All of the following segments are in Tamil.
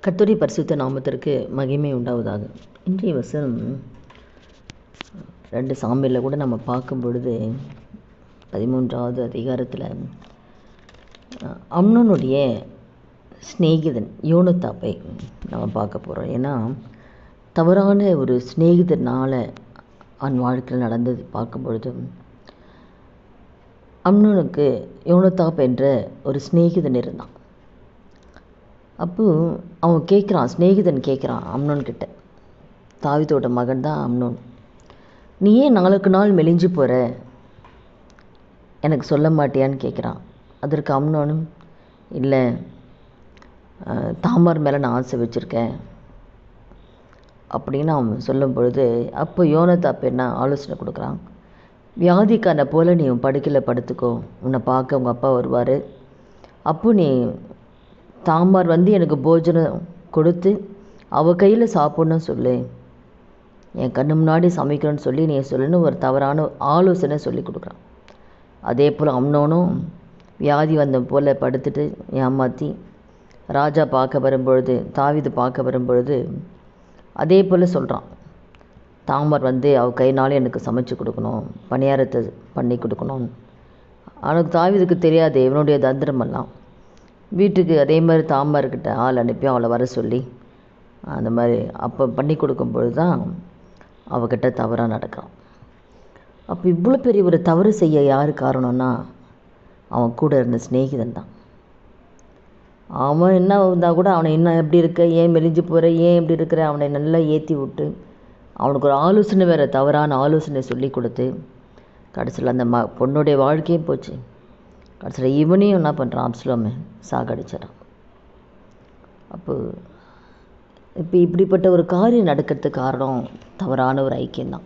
கர்த்தருடைய பரிசுத்த நாமத்திற்கு மகிமை உண்டாவதாக. இன்றைய வசனம் 2 சாமுவேலில் கூட நம்ம பார்க்கும் பொழுது 13வது அதிகாரத்தில் அம்னோனுடைய சிநேகிதன் யோனத்தாப்பை நம்ம பார்க்க போகிறோம். ஏன்னா தவறான ஒரு சிநேகிதனால் அவன் வாழ்க்கையில் நடந்தது பார்க்கும் பொழுது அம்னோனுக்கு யோனத்தாப் என்ற ஒரு சிநேகிதன் இருந்தான். அப்போது அவன் கேட்குறான், சிநேகிதன் கேட்குறான் அம்னோன்கிட்ட, தாவீதோட மகன் தான் அம்னோன், நீ ஏன் நாளுக்கு நாள் மெலிஞ்சு போகிற, எனக்கு சொல்ல மாட்டியான்னு கேட்குறான். அதற்கு அம்னோனும், இல்லை தாமார் மேலே நான் ஆசை வச்சுருக்கேன் அப்படின்னு அவன் சொல்லும் பொழுது, அப்போ யோனத்தாப் என்ன ஆலோசனை கொடுக்குறான், வியாதிக்கான போல் நீ உன் படுக்கையில் படுத்துக்கோ, உன்னை பார்க்க உங்கள் அப்பா வருவார், அப்போ நீ தாமார் வந்து எனக்கு போஜனம் கொடுத்து அவள் கையில் சாப்பிட்ணுன்னு சொல்லு, என் கண்ணு முன்னாடி சமைக்கணும்னு சொல்லி நீ சொல்லுன்னு ஒரு தவறான ஆலோசனை சொல்லி கொடுக்குறான். அதே போல் அம்னோனும் வியாதி வந்த போல் படுத்துட்டு ஏமாற்றி ராஜா பார்க்க வரும்பொழுது, தாவீது பார்க்க வரும்பொழுது அதே போல் சொல்கிறான், தாமார் வந்து அவள் கையினாலே எனக்கு சமைச்சு கொடுக்கணும், பணியாரத்தை பண்ணி கொடுக்கணும். அவனுக்கு தாவீதுக்கு தெரியாது இவனுடைய தந்திரமெல்லாம். வீட்டுக்கு அதே மாதிரி தாமார்கிட்ட ஆள் அனுப்பி அவளை வர சொல்லி அந்த மாதிரி அப்போ பண்ணி கொடுக்கும்பொழுது தான் அவகிட்ட தவறாக நடக்கிறான். அப்போ இவ்வளோ பெரிய ஒரு தவறு செய்ய யார் காரணம்னா அவன் கூட இருந்த சிநேகிதன் தான். அவன் என்ன இருந்தால் கூட அவனை என்ன எப்படி இருக்க, ஏன் மெலிஞ்சு போகிற, ஏன் எப்படி இருக்கிற, அவனை நல்லா ஏற்றி விட்டு அவனுக்கு ஒரு ஆலோசனை வேறு தவறான ஆலோசனை சொல்லி கொடுத்து கடைசியில் அந்த பொண்ணுடைய வாழ்க்கையும் போச்சு. கடைசியில் இவனையும் என்ன பண்ணுறான், அப்சலோமை சாகடிச்சிடான். இப்போ இப்படிப்பட்ட ஒரு காரியம் நடக்கிறதுக்கு காரணம் தவறான ஒரு ஐக்கியம்தான்,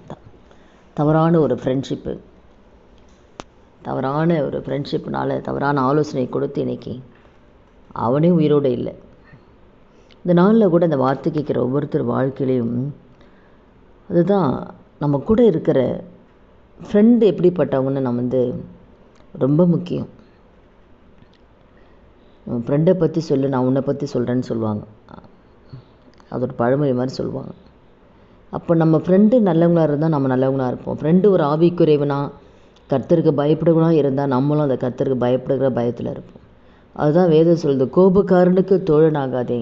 தவறான ஒரு ஃப்ரெண்ட்ஷிப்பு. தவறான ஒரு ஃப்ரெண்ட்ஷிப்னால தவறான ஆலோசனை கொடுத்து இன்னைக்கு அவனே உயிரோடு இல்லை. இந்த நாளில் கூட இந்த வார்த்தை கேட்குற ஒவ்வொருத்தர் வாழ்க்கையிலையும் அதுதான், நம்ம கூட இருக்கிற ஃப்ரெண்டு எப்படிப்பட்டவங்கன்னு நம்ம ரொம்ப முக்கியம். உன் ஃப்ரெண்டை பற்றி சொல்லு, நான் உன்னை பற்றி சொல்கிறேன்னு சொல்லுவாங்க. அது ஒரு பழமொழி மாதிரி சொல்லுவாங்க. அப்போ நம்ம ஃப்ரெண்டு நல்லவங்களாக இருந்தால் நம்ம நல்லவங்களாக இருப்போம். ஃப்ரெண்டு ஒரு ஆவிக்குறைவனாக கர்த்தருக்கு பயப்படுவனாக இருந்தால் நம்மளும் அந்த கர்த்தருக்கு பயப்படுகிற பயத்தில் இருப்போம். அதுதான் வேதம் சொல்லுது, கோபக்காரனுக்கு தோழனாகாதே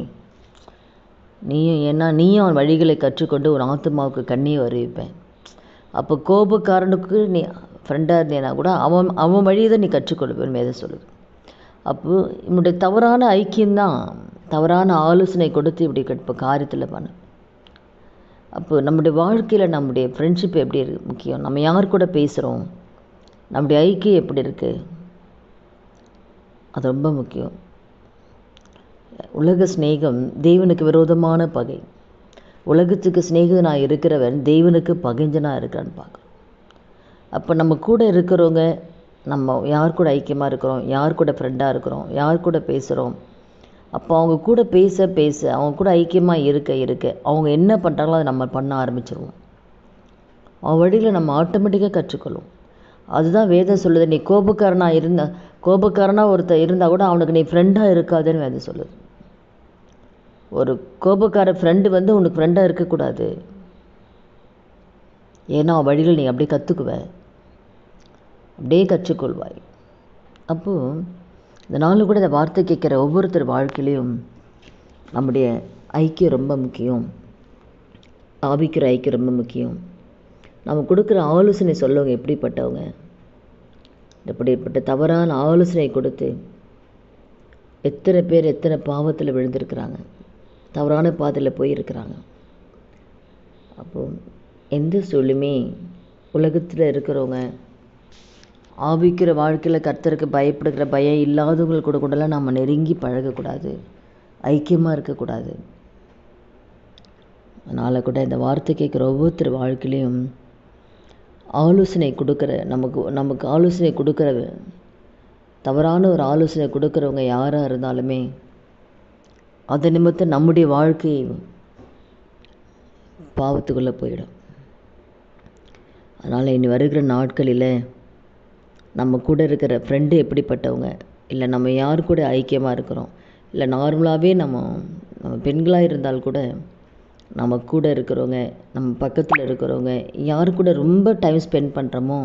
நீயும் அவன் வழிகளை கற்றுக்கொண்டு ஒரு ஆத்துமாவுக்கு கண்ணியை வருவிப்பேன். அப்போ கோபக்காரனுக்கு நீ ஃப்ரெண்டாக இருந்தேன்னா கூட அவன் வழியை தான் நீ கற்றுக்கொள்வேன் வேதம் சொல்லுது. அப்போது என்னுடைய தவறான ஐக்கியம்தான் தவறான ஆலோசனை கொடுத்து இப்படி இப்போ காரியத்தில் பண்ண. அப்போது நம்முடைய வாழ்க்கையில் நம்முடைய ஃப்ரெண்ட்ஷிப் எப்படி இருக்குது முக்கியம். நம்ம யார் கூட பேசுகிறோம், நம்முடைய ஐக்கியம் எப்படி இருக்குது, அது ரொம்ப முக்கியம். உலக சிநேகம் தேவனுக்கு விரோதமான பகை. உலகத்துக்கு சிநேகிதனாக இருக்கிறவன் தேவனுக்கு பகைஞ்சனாக இருக்கிறான்னு பார்க்குறோம். அப்போ நம்ம கூட இருக்கிறவங்க, நம்ம யார் கூட ஐக்கியமாக இருக்கிறோம், யார் கூட ஃப்ரெண்டாக இருக்கிறோம், யார் கூட பேசுகிறோம், அப்போ அவங்க கூட பேச பேச அவங்க கூட ஐக்கியமாக இருக்க அவங்க என்ன பண்ணுறாங்களோ அதை நம்ம பண்ண ஆரம்பிச்சிருவோம். அவன் வழியில் நம்ம ஆட்டோமேட்டிக்காக கற்றுக்கொள்வோம். அதுதான் வேதம் சொல்லுது, நீ கோபக்காரனாக ஒருத்தர் இருந்தால் கூட அவனுக்கு நீ ஃப்ரெண்டாக இருக்காதுன்னு வேதம் சொல்லுது. ஒரு கோபக்கார ஃப்ரெண்டு உனக்கு ஃப்ரெண்டாக இருக்கக்கூடாது. ஏன்னா அவன் வழியில் நீ அப்படியே கற்றுக்குவ, அப்படியே கற்றுக்கொள்வாய். அப்போது இந்த நாளில் கூட இந்த வார்த்தை கேட்குற ஒவ்வொருத்தர் வாழ்க்கையிலையும் நம்முடைய ஐக்கியம் ரொம்ப முக்கியம், ஆவிக்கிற ஐக்கியம் ரொம்ப முக்கியம். நம்ம கொடுக்குற ஆலோசனை சொல்லவங்க எப்படிப்பட்டவங்க, இப்படிப்பட்ட தவறான ஆலோசனை கொடுத்து எத்தனை பேர் எத்தனை பாவத்தில் விழுந்திருக்கிறாங்க, தவறான பாதையில் போயிருக்கிறாங்க. அப்போது எந்த சொல்லுமே உலகத்தில் இருக்கிறவங்க ஆவிக்கிற வாழ்க்கையில் கர்த்தருக்கு பயப்படுகிற பயம் இல்லாதவங்க கூடலாம் நம்ம நெருங்கி பழகக்கூடாது, ஐக்கியமாக இருக்கக்கூடாது. அதனால் கூட இந்த வார்த்தை கேட்குற ஒவ்வொருத்தர் வாழ்க்கையிலையும் ஆலோசனை கொடுக்குற நமக்கு ஆலோசனை கொடுக்குற தவறான ஒரு ஆலோசனை கொடுக்குறவங்க யாராக இருந்தாலுமே அதை நிமித்தம் நம்முடைய வாழ்க்கை பாவத்துக்குள்ளே போயிடும். அதனால் இனி வருகிற நாட்களில் நம்ம கூட இருக்கிற ஃப்ரெண்டு எப்படிப்பட்டவங்க, இல்லை நம்ம யார் கூட ஐக்கியமாக இருக்கிறோம், இல்லை நார்மலாகவே நம்ம நம்ம பெண்களாக இருந்தால் கூட நம்ம கூட இருக்கிறவங்க, நம்ம பக்கத்தில் இருக்கிறவங்க யார் கூட ரொம்ப டைம் ஸ்பெண்ட் பண்ணுறோமோ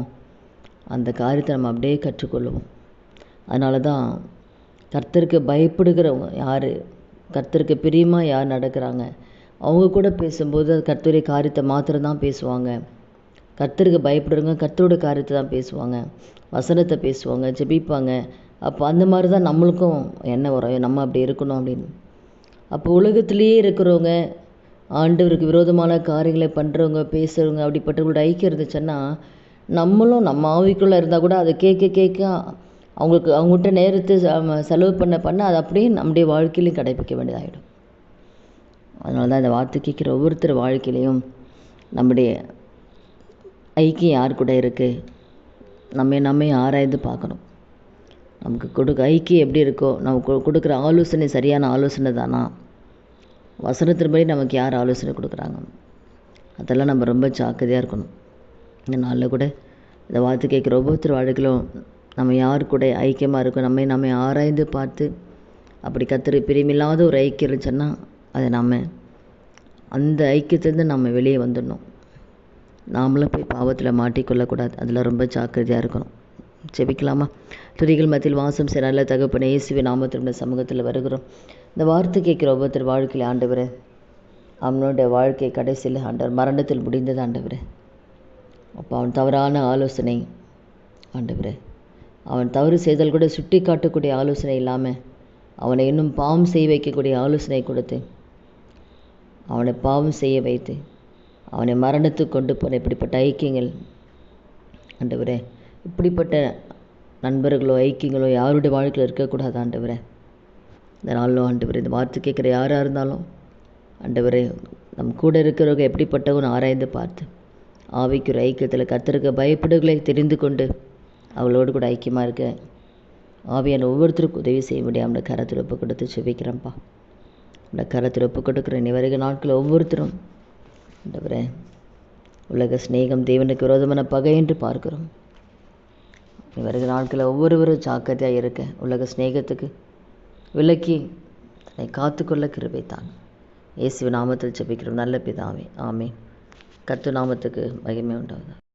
அந்த காரியத்தை நம்ம அப்படியே கற்றுக்கொள்ளுவோம். அதனால தான் கர்த்தருக்கு பயப்படுகிறவங்க யார், கர்த்தருக்கு பிரியமாக யார் நடக்கிறாங்க, அவங்க கூட பேசும்போது அது கர்த்தருடைய காரியத்தை மாத்திரம்தான் பேசுவாங்க. கர்த்தருக்கு பயப்படுறவங்க கர்த்தரோட காரியத்தை தான் பேசுவாங்க, வசனத்தை பேசுவாங்க, ஜெபிப்பாங்க. அப்போ அந்த மாதிரி தான் நம்மளுக்கும் என்ன வரும், நம்ம அப்படி இருக்கணும் அப்படின்னு. அப்போ உலகத்திலேயே இருக்கிறவங்க, ஆண்டவருக்கு விரோதமான காரியங்களை பண்ணுறவங்க, பேசுகிறவங்க, அப்படிப்பட்டவங்களோட ஐக்கியம் இருந்துச்சுன்னா நம்மளும் நம்ம ஆவிக்குள்ளே இருந்தால் கூட அதை கேட்க கேட்க அவங்ககிட்ட நேரத்தை செலவு பண்ண அது அப்படியே நம்முடைய வாழ்க்கையிலையும் கடைப்பிடிக்க வேண்டியதாகிடும். அதனால தான் இந்த வார்த்தை கேட்குற ஒவ்வொருத்தர் வாழ்க்கையிலையும் நம்முடைய ஐக்கியம் யார் கூட இருக்குது, நம்ம ஆராய்ந்து பார்க்கணும். நமக்கு ஐக்கியம் எப்படி இருக்கோ, நமக்கு கொடுக்குற ஆலோசனை சரியான ஆலோசனை தானா, வசனத்தின்படி நமக்கு யார் ஆலோசனை கொடுக்குறாங்க, அதெல்லாம் நம்ம ரொம்ப ஜாக்கிரதையாக இருக்கணும். இந்த நாளில் கூட இந்த வார்த்தை கேட்குற ஒவ்வொருத்தர் வாழ்க்கையிலும் நம்ம யார் கூட ஐக்கியமாக இருக்கோம், நம்ம ஆராய்ந்து பார்த்து அப்படி கர்த்தருக்கு பிரியமில்லாத ஒரு ஐக்கியம் இருந்துச்சுன்னா அதை நம்ம அந்த ஐக்கியத்துலேருந்து நம்ம வெளியே வந்துடணும். நாமளும் போய் பாவத்தில் மாட்டிக்கொள்ளக்கூடாது. அதில் ரொம்ப ஜாக்கிரதையாக இருக்கணும். ஜெபிக்கலாமா? துதிகள் மத்தியில் வாசம் செய்ய நல்ல தகப்பனே, இயேசுவின் நாமத்தினுடைய சமூகத்தில் வருகிறோம். இந்த வார்த்தை கேட்குற ஒவ்வொருத்தர் வாழ்க்கையில் ஆண்டவரே, அவனுடைய வாழ்க்கை கடைசியில் ஆண்டவர் மரணத்தில் முடிந்தது ஆண்டவரே. அப்போ அவன் தவறான ஆலோசனை ஆண்டவரே, அவன் தவறு செய்தல் கூட சுட்டி காட்டக்கூடிய ஆலோசனை இல்லாமல் அவனை இன்னும் பாவம் செய்ய வைக்கக்கூடிய ஆலோசனை கொடுத்து அவனை பாவம் செய்ய வைத்து அவனை மரணத்துக்கு கொண்டு போன இப்படிப்பட்ட ஐக்கியங்கள் ஆண்டவரே, இப்படிப்பட்ட நண்பர்களோ ஐக்கியங்களோ யாருடைய வாழ்க்கையில் இருக்கக்கூடாது ஆண்டவரே. இந்த நாளிலும் ஆண்டவரே, இந்த வார்த்தை கேட்குற யாராக இருந்தாலும் ஆண்டவரே, நம் கூட இருக்கிறவங்க எப்படிப்பட்டவங்க ஆராய்ந்து பார்த்து ஆவிக்குற ஐக்கியத்தில் கர்த்தருக்கு பயப்படுகளை தெரிந்து கொண்டு அவளோடு கூட ஐக்கியமாக இருக்க ஆவியான ஒவ்வொருத்தருக்கும் உதவி செய்ய முடியும். அவனோட கரத்தில் ஒப்பு கொடுத்து செபிக்கிறேன்ப்பா. அவனோட கரத்தில் ஒப்பு கொடுக்குற நீ வருகிற நாட்களில் ஒவ்வொருத்தரும் ஆண்டவரே, உலக சிநேகம் தேவனுக்கு விரோதமான பகை என்று பார்க்கிறோம். நீ வருகிற நாட்களில் ஒவ்வொருவரும் ஜாக்கிரதையாக இருக்க, உலக சிநேகத்துக்கு விலக்கி தன்னை காத்துக்கொள்ள கிருபை தாங்க. இயேசுவின் நாமத்தில் ஜெபிக்கிறோம் நல்ல பிதாவே, ஆமென். கர்த்தர் நாமத்துக்கு மகிமை உண்டாகுது.